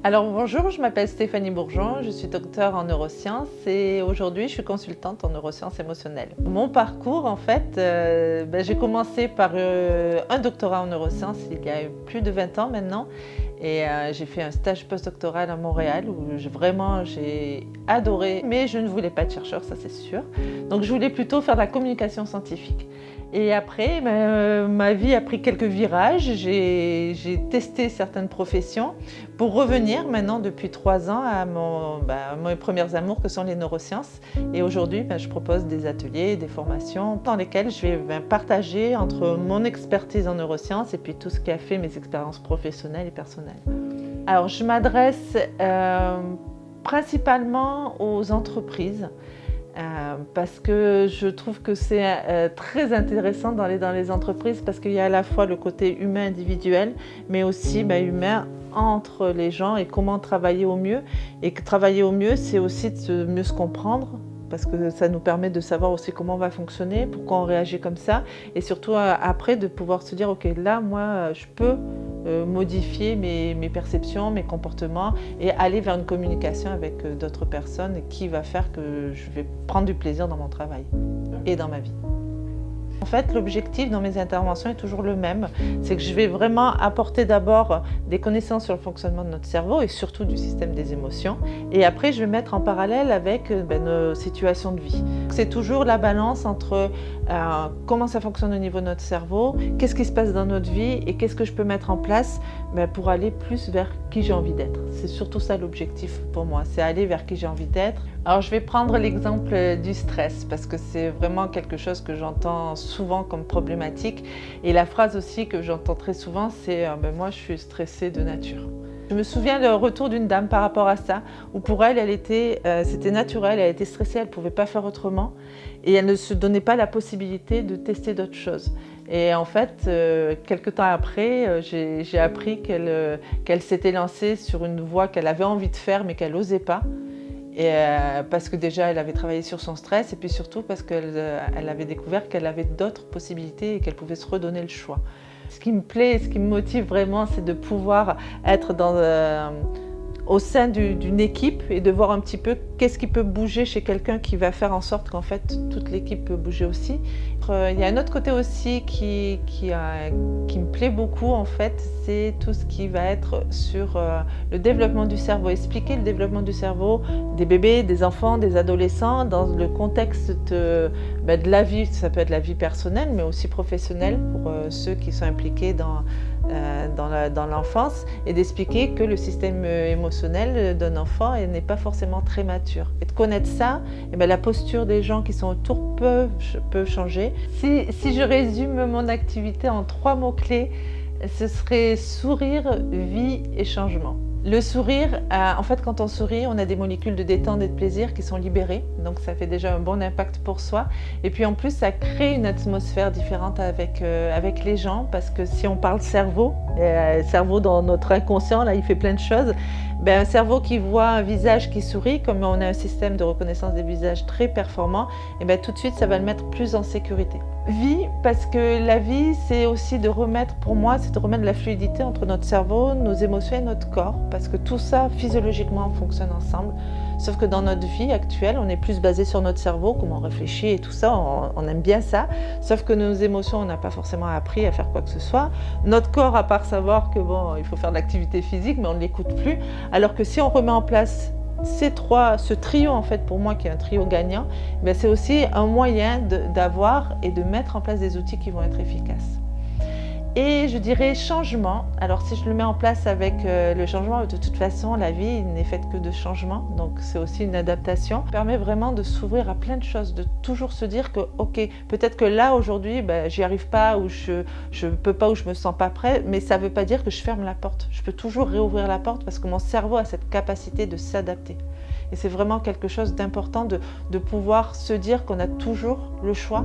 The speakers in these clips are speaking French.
Alors bonjour, je m'appelle Stéphanie Bourgeon, je suis docteure en neurosciences et aujourd'hui je suis consultante en neurosciences émotionnelles. Mon parcours en fait, j'ai commencé par un doctorat en neurosciences il y a plus de 20 ans maintenant et j'ai fait un stage postdoctoral à Montréal où j'ai adoré, mais je ne voulais pas être chercheur, ça c'est sûr. Donc je voulais plutôt faire de la communication scientifique. Et après, ma vie a pris quelques virages, j'ai testé certaines professions pour revenir maintenant depuis 3 ans à mes premiers amours que sont les neurosciences. Et aujourd'hui, je propose des ateliers, des formations dans lesquelles je vais partager entre mon expertise en neurosciences et puis tout ce qui a fait mes expériences professionnelles et personnelles. Alors, je m'adresse principalement aux entreprises. Parce que je trouve que c'est très intéressant d'aller dans les entreprises parce qu'il y a à la fois le côté humain individuel, mais aussi humain entre les gens et comment travailler au mieux. Et que travailler au mieux, c'est aussi de mieux se comprendre parce que ça nous permet de savoir aussi comment on va fonctionner, pourquoi on réagit comme ça, et surtout après de pouvoir se dire ok, là moi je peux modifier mes perceptions, mes comportements et aller vers une communication avec d'autres personnes qui va faire que je vais prendre du plaisir dans mon travail et dans ma vie. En fait, l'objectif dans mes interventions est toujours le même, c'est que je vais vraiment apporter d'abord des connaissances sur le fonctionnement de notre cerveau et surtout du système des émotions. Et après, je vais mettre en parallèle avec nos situations de vie. C'est toujours la balance entre comment ça fonctionne au niveau de notre cerveau, qu'est-ce qui se passe dans notre vie et qu'est-ce que je peux mettre en place pour aller plus vers qui j'ai envie d'être. C'est surtout ça l'objectif pour moi, c'est aller vers qui j'ai envie d'être. Alors je vais prendre l'exemple du stress parce que c'est vraiment quelque chose que j'entends souvent comme problématique et la phrase aussi que j'entends très souvent c'est moi je suis stressée de nature. Je me souviens le retour d'une dame par rapport à ça où pour elle, c'était naturel, elle était stressée, elle ne pouvait pas faire autrement et elle ne se donnait pas la possibilité de tester d'autres choses. Et en fait, quelques temps après, j'ai appris qu'elle s'était lancée sur une voie qu'elle avait envie de faire mais qu'elle n'osait pas. Et parce que déjà elle avait travaillé sur son stress et puis surtout parce qu'elle avait découvert qu'elle avait d'autres possibilités et qu'elle pouvait se redonner le choix. Ce qui me plaît, ce qui me motive vraiment, c'est de pouvoir être au sein d'une équipe et de voir un petit peu qu'est-ce qui peut bouger chez quelqu'un qui va faire en sorte qu'en fait toute l'équipe peut bouger aussi. Il y a un autre côté aussi qui me plaît beaucoup en fait, c'est tout ce qui va être sur le développement du cerveau, expliquer le développement du cerveau des bébés, des enfants, des adolescents dans le contexte de la vie, ça peut être la vie personnelle mais aussi professionnelle pour ceux qui sont impliqués dans l'enfance et d'expliquer que le système émotionnel d'un enfant n'est pas forcément très mature. Et de connaître ça, la posture des gens qui sont autour peut changer. Si je résume mon activité en 3 mots-clés, ce serait sourire, vie et changement. Le sourire, en fait, quand on sourit, on a des molécules de détente et de plaisir qui sont libérées, donc ça fait déjà un bon impact pour soi. Et puis en plus, ça crée une atmosphère différente avec les gens, parce que si on parle cerveau, cerveau dans notre inconscient, là, il fait plein de choses. Un cerveau qui voit un visage qui sourit, comme on a un système de reconnaissance des visages très performant, tout de suite, ça va le mettre plus en sécurité. Vie, parce que la vie, c'est aussi pour moi, c'est de remettre de la fluidité entre notre cerveau, nos émotions et notre corps, parce que tout ça, physiologiquement, fonctionne ensemble. Sauf que dans notre vie actuelle, on est plus basé sur notre cerveau, comment on réfléchit et tout ça, on aime bien ça. Sauf que nos émotions, on n'a pas forcément appris à faire quoi que ce soit. Notre corps, à part savoir que il faut faire de l'activité physique, mais on ne l'écoute plus. Alors que si on remet en place ce trio en fait pour moi qui est un trio gagnant, c'est aussi un moyen d'avoir et de mettre en place des outils qui vont être efficaces. Et je dirais changement. Alors si je le mets en place avec le changement, de toute façon la vie n'est faite que de changements, donc c'est aussi une adaptation. Ça permet vraiment de s'ouvrir à plein de choses, de toujours se dire que ok, peut-être que là aujourd'hui j'y arrive pas ou je peux pas ou je me sens pas prêt, mais ça veut pas dire que je ferme la porte. Je peux toujours réouvrir la porte parce que mon cerveau a cette capacité de s'adapter. Et c'est vraiment quelque chose d'important de pouvoir se dire qu'on a toujours le choix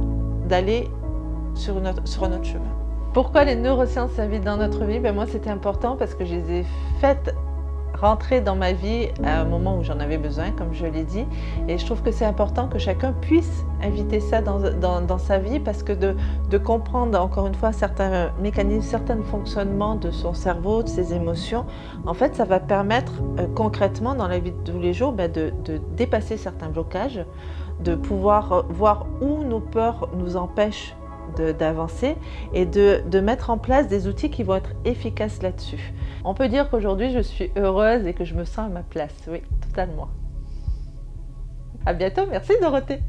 d'aller sur un autre chemin. Pourquoi les neurosciences s'invitent dans notre vie ? Moi, c'était important parce que je les ai faites rentré dans ma vie à un moment où j'en avais besoin, comme je l'ai dit. Et je trouve que c'est important que chacun puisse inviter ça dans sa vie, parce que de comprendre, encore une fois, certains mécanismes, certains fonctionnements de son cerveau, de ses émotions, en fait, ça va permettre concrètement dans la vie de tous les jours de dépasser certains blocages, de pouvoir voir où nos peurs nous empêchent d'avancer et de mettre en place des outils qui vont être efficaces là-dessus. On peut dire qu'aujourd'hui je suis heureuse et que je me sens à ma place, oui, totalement. À bientôt, merci Dorothée.